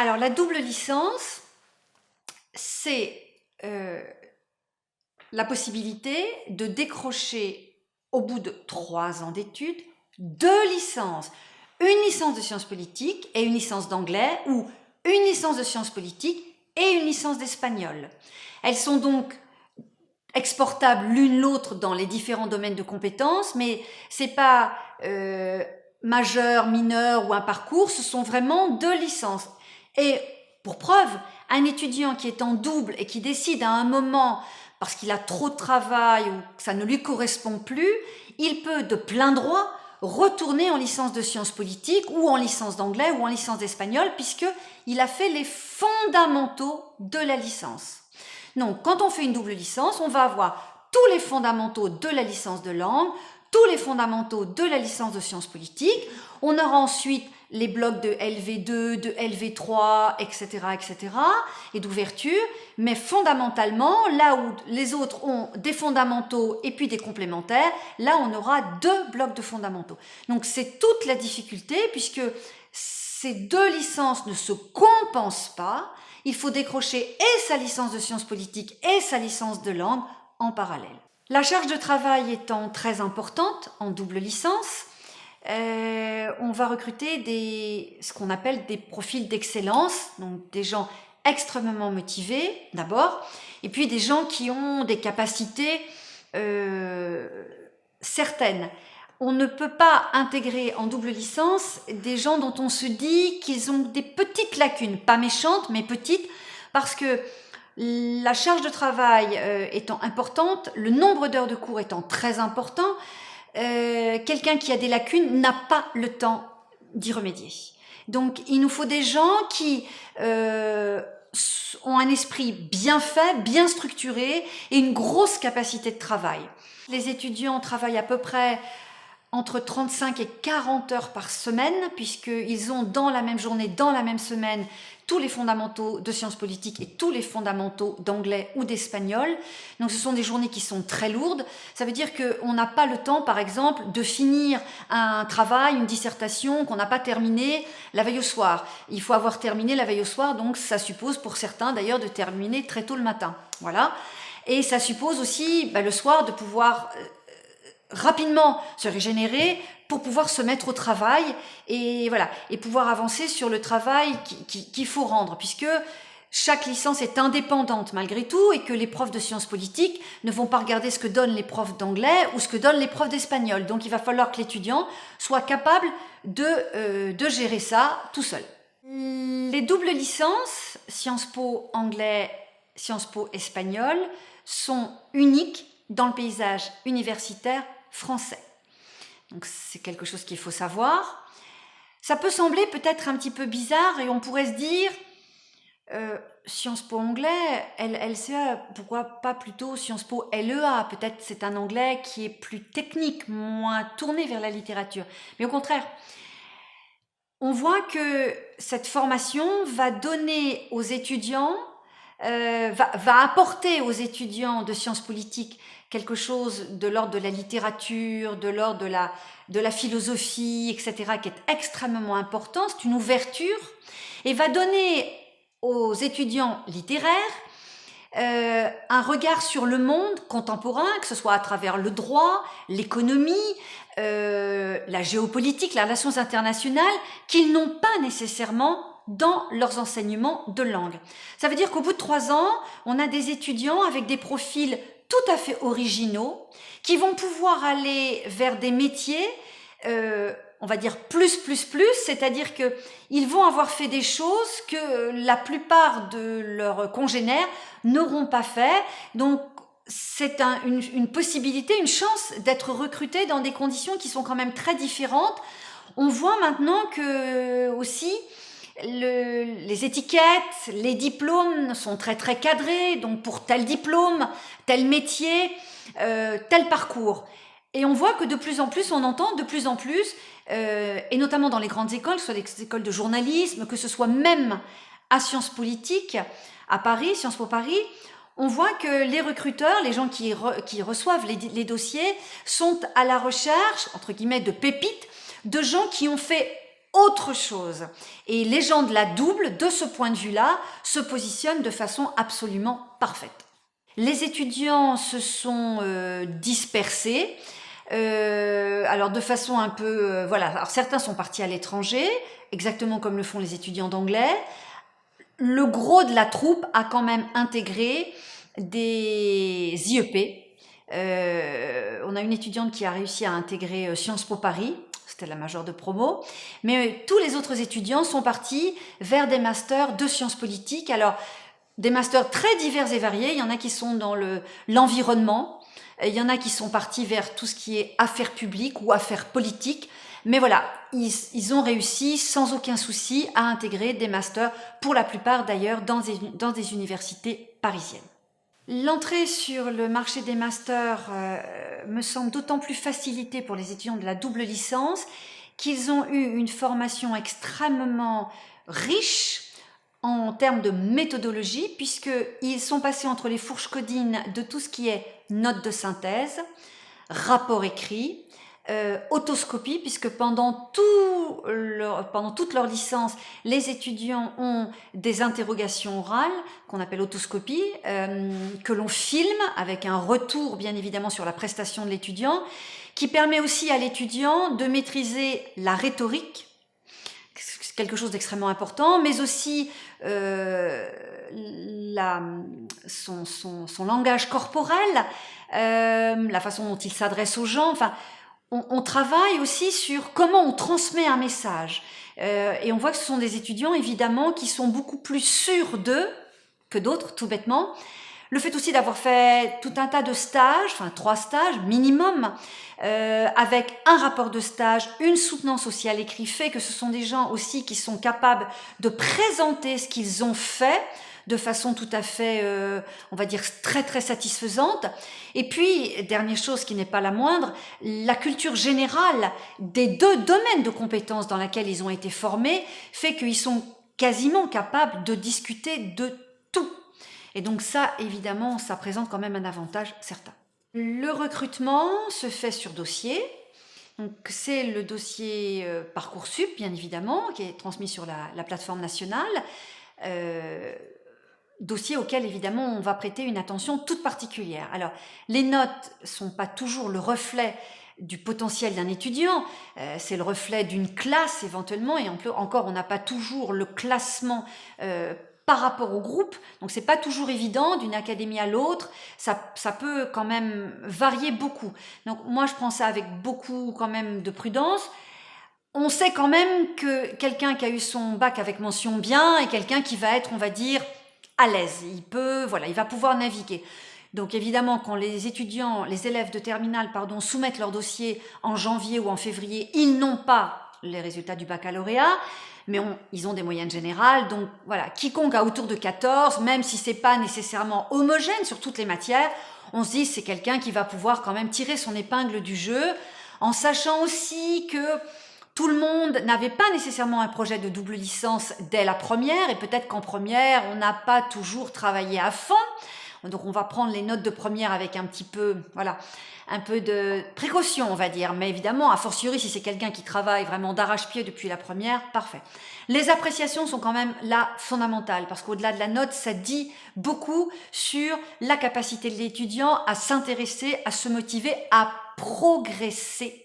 Alors, la double licence, c'est la possibilité de décrocher, au bout de 3 ans d'études, 2 licences. Une licence de sciences politiques et une licence d'anglais, ou une licence de sciences politiques et une licence d'espagnol. Elles sont donc exportables l'une l'autre dans les différents domaines de compétences, mais c'est pas majeur, mineur ou un parcours, ce sont vraiment 2 licences. Et pour preuve, un étudiant qui est en double et qui décide à un moment, parce qu'il a trop de travail ou que ça ne lui correspond plus, il peut de plein droit retourner en licence de sciences politiques ou en licence d'anglais ou en licence d'espagnol, puisqu'il a fait les fondamentaux de la licence. Donc, quand on fait une double licence, on va avoir tous les fondamentaux de la licence de langue, tous les fondamentaux de la licence de sciences politiques. On aura ensuite les blocs de LV2, de LV3, etc., etc., et d'ouverture. Mais fondamentalement, là où les autres ont des fondamentaux et puis des complémentaires, là, on aura 2 blocs de fondamentaux. Donc, c'est toute la difficulté, puisque ces 2 licences ne se compensent pas. Il faut décrocher et sa licence de sciences politiques et sa licence de langue en parallèle. La charge de travail étant très importante en double licence, on va recruter ce qu'on appelle des profils d'excellence, donc des gens extrêmement motivés d'abord, et puis des gens qui ont des capacités certaines. On ne peut pas intégrer en double licence des gens dont on se dit qu'ils ont des petites lacunes, pas méchantes, mais petites, parce que la charge de travail étant importante, le nombre d'heures de cours étant très important, quelqu'un qui a des lacunes n'a pas le temps d'y remédier. Donc, il nous faut des gens qui ont un esprit bien fait, bien structuré et une grosse capacité de travail. Les étudiants travaillent à peu près entre 35 et 40 heures par semaine, puisqu'ils ont dans la même journée, dans la même semaine, tous les fondamentaux de sciences politiques et tous les fondamentaux d'anglais ou d'espagnol. Donc ce sont des journées qui sont très lourdes. Ça veut dire qu'on n'a pas le temps, par exemple, de finir un travail, une dissertation qu'on n'a pas terminé la veille au soir. Il faut avoir terminé la veille au soir, donc ça suppose pour certains d'ailleurs de terminer très tôt le matin. Voilà. Et ça suppose aussi le soir de pouvoir rapidement se régénérer pour pouvoir se mettre au travail et voilà, et pouvoir avancer sur le travail qu'il faut rendre, puisque chaque licence est indépendante malgré tout et que les profs de sciences politiques ne vont pas regarder ce que donnent les profs d'anglais ou ce que donnent les profs d'espagnol. Donc il va falloir que l'étudiant soit capable de gérer ça tout seul. Les doubles licences, Sciences Po anglais, Sciences Po espagnol, sont uniques dans le paysage universitaire français. Donc c'est quelque chose qu'il faut savoir. Ça peut sembler peut-être un petit peu bizarre et on pourrait se dire Sciences Po anglais, LCA, pourquoi pas plutôt Sciences Po LEA? Peut-être c'est un anglais qui est plus technique, moins tourné vers la littérature. Mais au contraire, on voit que cette formation va donner aux étudiants, va apporter aux étudiants de sciences politiques quelque chose de l'ordre de la littérature, de l'ordre de la philosophie, etc., qui est extrêmement important. C'est une ouverture et va donner aux étudiants littéraires un regard sur le monde contemporain, que ce soit à travers le droit, l'économie, la géopolitique, les relations internationales, qu'ils n'ont pas nécessairement dans leurs enseignements de langue. Ça veut dire qu'au bout de 3 ans, on a des étudiants avec des profils tout à fait originaux, qui vont pouvoir aller vers des métiers, on va dire plus, c'est-à-dire qu'ils vont avoir fait des choses que la plupart de leurs congénères n'auront pas fait. Donc, c'est une possibilité, une chance d'être recrutés dans des conditions qui sont quand même très différentes. On voit maintenant que aussi les étiquettes, les diplômes sont très très cadrés, donc pour tel diplôme, tel métier, tel parcours. Et on voit que de plus en plus, on entend de plus en plus, et notamment dans les grandes écoles, que ce soit les écoles de journalisme, que ce soit même à Sciences Politiques, à Paris, Sciences Po Paris, on voit que les recruteurs, les gens qui reçoivent les dossiers, sont à la recherche, entre guillemets, de pépites, de gens qui ont fait autre chose. Et les gens de la double, de ce point de vue-là, se positionnent de façon absolument parfaite. Les étudiants se sont dispersés, alors de façon un peu... voilà, alors certains sont partis à l'étranger, exactement comme le font les étudiants d'anglais. Le gros de la troupe a quand même intégré des IEP. On a une étudiante qui a réussi à intégrer Sciences Po Paris, c'était la majeure de promo, mais tous les autres étudiants sont partis vers des masters de sciences politiques. Alors, des masters très divers et variés, il y en a qui sont dans l'environnement, il y en a qui sont partis vers tout ce qui est affaires publiques ou affaires politiques, mais voilà, ils ont réussi sans aucun souci à intégrer des masters, pour la plupart d'ailleurs dans des universités parisiennes. L'entrée sur le marché des masters me semble d'autant plus facilitée pour les étudiants de la double licence qu'ils ont eu une formation extrêmement riche en termes de méthodologie, puisqu'ils sont passés entre les fourches codines de tout ce qui est notes de synthèse, rapport écrit, autoscopie, puisque pendant toute leur licence, les étudiants ont des interrogations orales, qu'on appelle autoscopie, que l'on filme avec un retour bien évidemment sur la prestation de l'étudiant, qui permet aussi à l'étudiant de maîtriser la rhétorique, quelque chose d'extrêmement important, mais aussi son langage corporel, la façon dont il s'adresse aux gens. Enfin, on travaille aussi sur comment on transmet un message. Et on voit que ce sont des étudiants, évidemment, qui sont beaucoup plus sûrs d'eux que d'autres, tout bêtement. Le fait aussi d'avoir fait tout un tas de stages, enfin 3 stages minimum, avec un rapport de stage, une soutenance aussi à l'écrit, fait que ce sont des gens aussi qui sont capables de présenter ce qu'ils ont fait de façon tout à fait, on va dire, très très satisfaisante. Et puis, dernière chose qui n'est pas la moindre, la culture générale des 2 domaines de compétences dans lesquels ils ont été formés fait qu'ils sont quasiment capables de discuter de tout. Et donc ça, évidemment, ça présente quand même un avantage certain. Le recrutement se fait sur dossier. Donc c'est le dossier Parcoursup, bien évidemment, qui est transmis sur la plateforme nationale. Dossier auquel, évidemment, on va prêter une attention toute particulière. Alors, les notes sont pas toujours le reflet du potentiel d'un étudiant, c'est le reflet d'une classe éventuellement, et encore, on n'a pas toujours le classement par rapport au groupe, donc c'est pas toujours évident d'une académie à l'autre, ça peut quand même varier beaucoup. Donc moi, je prends ça avec beaucoup quand même de prudence. On sait quand même que quelqu'un qui a eu son bac avec mention bien est quelqu'un qui va être, on va dire, à l'aise. Il va pouvoir naviguer. Donc évidemment, quand les élèves de terminale, soumettent leur dossier en janvier ou en février, ils n'ont pas les résultats du baccalauréat, mais ils ont des moyennes générales. Donc voilà, quiconque a autour de 14, même si c'est pas nécessairement homogène sur toutes les matières, on se dit c'est quelqu'un qui va pouvoir quand même tirer son épingle du jeu, en sachant aussi que tout le monde n'avait pas nécessairement un projet de double licence dès la première, et peut-être qu'en première, on n'a pas toujours travaillé à fond. Donc on va prendre les notes de première avec un peu de précaution, on va dire. Mais évidemment, a fortiori, si c'est quelqu'un qui travaille vraiment d'arrache-pied depuis la première, parfait. Les appréciations sont quand même là fondamentales, parce qu'au-delà de la note, ça dit beaucoup sur la capacité de l'étudiant à s'intéresser, à se motiver, à progresser.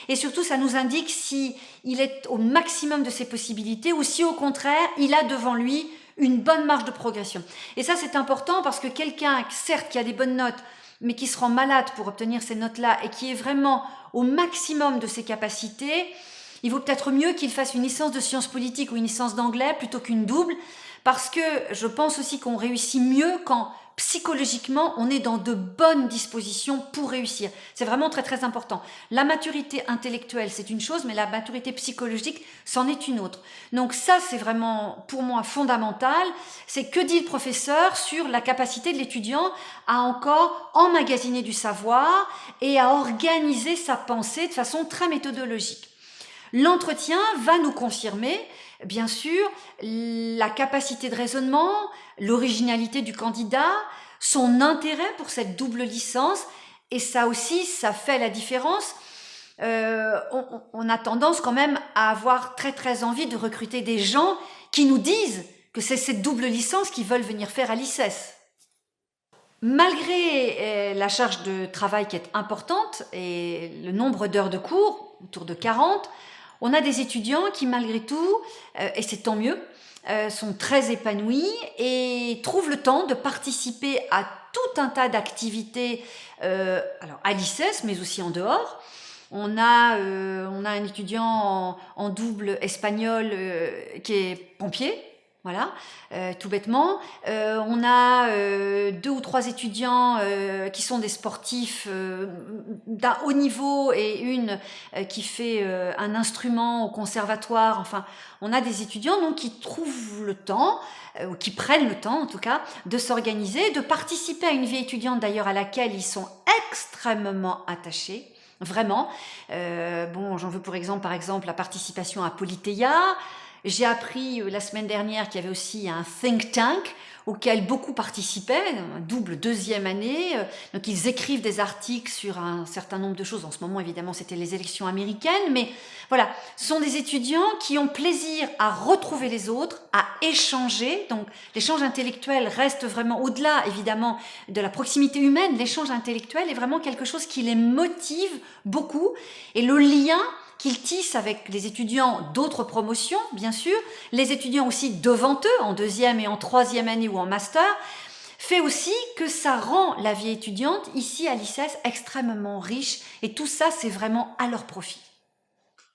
Et surtout, ça nous indique si il est au maximum de ses possibilités ou si au contraire, il a devant lui une bonne marge de progression. Et ça, c'est important parce que quelqu'un, certes, qui a des bonnes notes, mais qui se rend malade pour obtenir ces notes-là et qui est vraiment au maximum de ses capacités, il vaut peut-être mieux qu'il fasse une licence de sciences politiques ou une licence d'anglais plutôt qu'une double, parce que je pense aussi qu'on réussit mieux quand psychologiquement, on est dans de bonnes dispositions pour réussir. C'est vraiment très très important. La maturité intellectuelle, c'est une chose, mais la maturité psychologique, c'en est une autre. Donc ça, c'est vraiment pour moi fondamental. C'est que dit le professeur sur la capacité de l'étudiant à encore emmagasiner du savoir et à organiser sa pensée de façon très méthodologique. L'entretien va nous confirmer, bien sûr, la capacité de raisonnement, l'originalité du candidat, son intérêt pour cette double licence, et ça aussi, ça fait la différence. on a tendance quand même à avoir très très envie de recruter des gens qui nous disent que c'est cette double licence qu'ils veulent venir faire à l'ICES. Malgré la charge de travail qui est importante et le nombre d'heures de cours, autour de 40, on a des étudiants qui malgré tout, et c'est tant mieux, sont très épanouis et trouvent le temps de participer à tout un tas d'activités alors à l'ICES mais aussi en dehors. On a un étudiant en double espagnol qui est pompier, voilà, tout bêtement. On a 2 ou 3 étudiants qui sont des sportifs d'un haut niveau et une qui fait un instrument au conservatoire. Enfin, on a des étudiants donc qui trouvent le temps, ou qui prennent le temps en tout cas, de s'organiser, de participer à une vie étudiante d'ailleurs à laquelle ils sont extrêmement attachés. Vraiment. Bon, j'en veux pour exemple, par exemple, la participation à Politeia. J'ai appris la semaine dernière qu'il y avait aussi un think tank auquel beaucoup participaient, un double deuxième année. Donc ils écrivent des articles sur un certain nombre de choses. En ce moment, évidemment, c'était les élections américaines. Mais voilà, ce sont des étudiants qui ont plaisir à retrouver les autres, à échanger. Donc l'échange intellectuel reste vraiment au-delà, évidemment, de la proximité humaine. L'échange intellectuel est vraiment quelque chose qui les motive beaucoup. Et le lien qu'ils tissent avec les étudiants d'autres promotions, bien sûr, les étudiants aussi devant eux, en deuxième et en troisième année ou en master, fait aussi que ça rend la vie étudiante ici à l'ICES extrêmement riche et tout ça, c'est vraiment à leur profit.